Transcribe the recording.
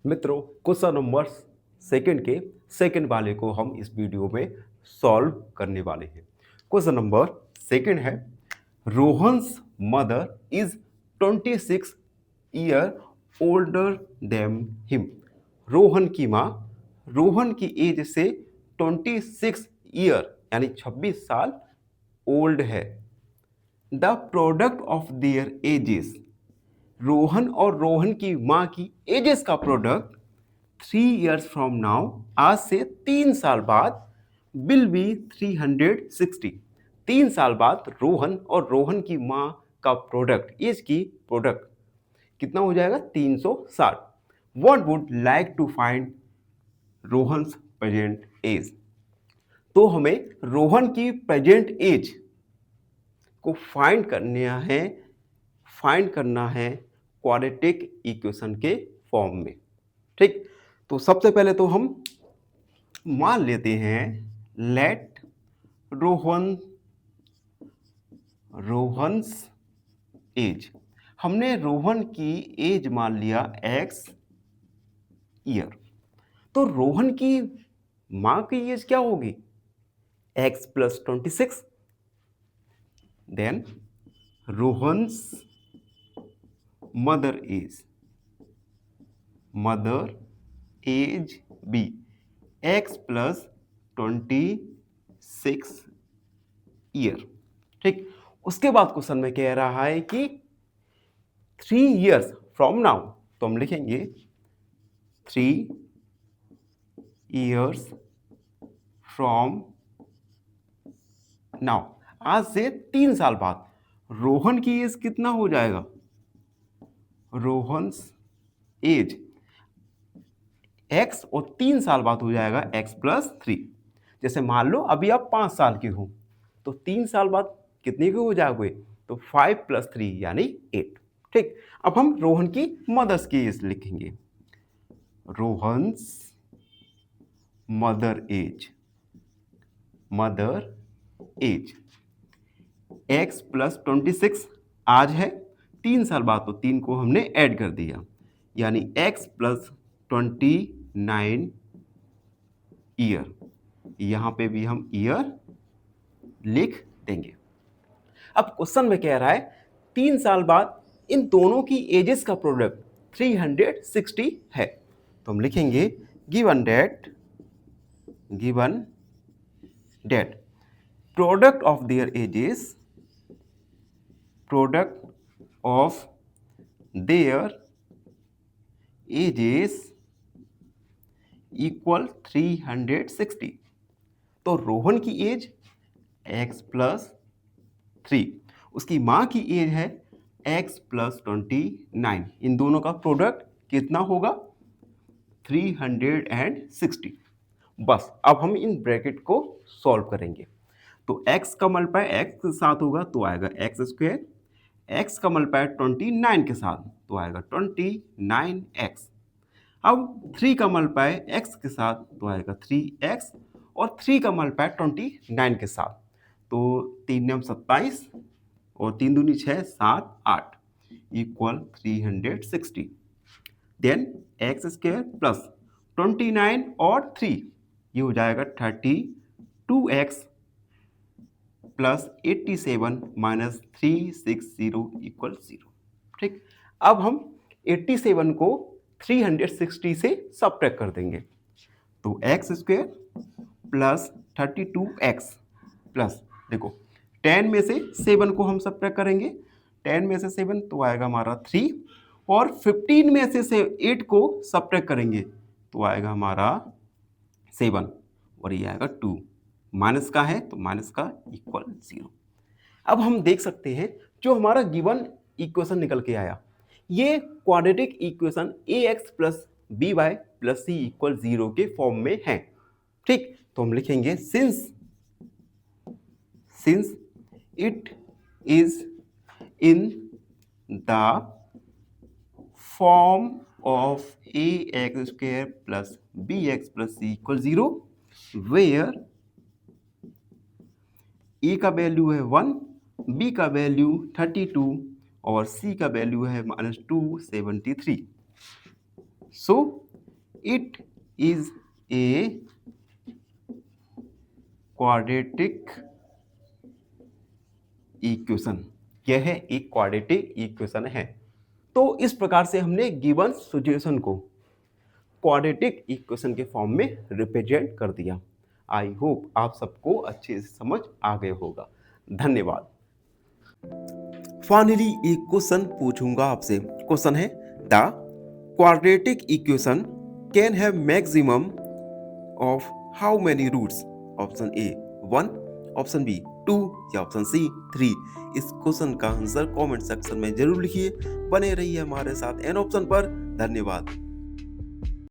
मित्रों, question number second के second वाले को हम इस वीडियो में सॉल्व करने वाले हैं। क्वेश्चन नंबर सेकंड है, Rohan's mother is 26 year older than him. Rohan की एज से 26 ईयर यानी 26 साल ओल्ड है। The product of their edges, Rohan और रोहन की माँ की एजेस का प्रोडक्ट 3 years फ्रॉम नाउ, आज से 3 साल बाद, विल बी 360। 3 साल बाद रोहन और रोहन की माँ का प्रोडक्ट, एज की प्रोडक्ट कितना हो जाएगा? 360। What would like to find Rohan's present age. तो हमें रोहन की प्रेजेंट एज को फाइंड करना है क्वाड्रेटिक इक्वेशन के फॉर्म में। ठीक, तो सबसे पहले तो हम मान लेते हैं लेट रोहन्स एज। हमने रोहन की एज मान लिया x ईयर। तो रोहन की मां की एज क्या होगी? x plus 26। Then Rohan's mother age be x plus 26 year. ठीक, उसके बाद क्वेश्चन में कह रहा है कि 3 years फ्रॉम नाउ, तो हम लिखेंगे 3 years फ्रॉम नाउ, आज से 3 साल बाद रोहन की एज कितना हो जाएगा? रोहन्स एज x और 3 साल बाद हो जाएगा x प्लस 3। जैसे मान लो अभी आप 5 साल के हो, तो 3 साल बाद कितने के हो जाओगे? तो 5 प्लस 3 यानी 8। ठीक, अब हम रोहन की मदर्स की एज लिखेंगे। Rohan's mother age x plus 26 आज है, 3 साल बाद तो 3 को हमने ऐड कर दिया, यानी x प्लस 29 ईयर। यहां पे भी हम ईयर लिख देंगे। अब क्वेश्चन में कह रहा है 3 साल बाद इन दोनों की एजेस का प्रोडक्ट 360 है, तो हम लिखेंगे given that product of their ages equal 360। तो रोहन की एज x प्लस 3, उसकी मां की एज है x प्लस 29, इन दोनों का प्रोडक्ट कितना होगा? 360। बस अब हम इन ब्रैकेट को सॉल्व करेंगे। तो x का मल्टीप्लाई x के साथ होगा तो आएगा x स्क्वायर, x का मल्टीप्लाई 29 के साथ तो आएगा 29x। अब 3 का मल्टीप्लाई x के साथ तो आएगा 3x, और 3 का मल्टीप्लाई 29 के साथ, तो 3 9 27 और 3 दूनी 6 7 8 equal 360। Then x square plus 29 और 3, ये हो जाएगा 32x प्लस 87 माइनस 360 इक्वल 0। ठीक, अब हम 87 को 360 से सब्ट्रैक्ट कर देंगे, तो x square plus 32x plus, देखो 10 में से 7 को हम सब्ट्रैक्ट करेंगे, 10 में से 7 तो आएगा हमारा 3, और 15 में से 8 को सब्ट्रैक्ट करेंगे तो आएगा हमारा 7, और ये आएगा 2, माइनस का है तो माइनस का इक्वल 0। अब हम देख सकते हैं जो हमारा गिवन इक्वेशन निकल के आया, ये quadratic equation ax plus B Y plus C equal 0 के फॉर्म में है। ठीक, तो हम लिखेंगे since it is in the form of ax square plus bx plus C equal 0, where a का वैल्यू है 1, b का वैल्यू 32 और c का वैल्यू है -273। So it is a quadratic equation. यह है एक क्वाड्रेटिक इक्वेशन है। तो इस प्रकार से हमने गिवन सिचुएशन को क्वाड्रेटिक इक्वेशन के फॉर्म में रिप्रेजेंट कर दिया। आई होप आप सबको अच्छे से समझ आ गए होगा। धन्यवाद। फाइनली एक क्वेश्चन पूछूंगा आपसे। क्वेश्चन है the quadratic equation can have maximum of how many roots? Option A 1, option B 2 या ऑप्शन सी 3। इस क्वेश्चन का आंसर कमेंट सेक्शन में जरूर लिखिए। बने रहिए हमारे साथ एन ऑप्शन पर। धन्यवाद।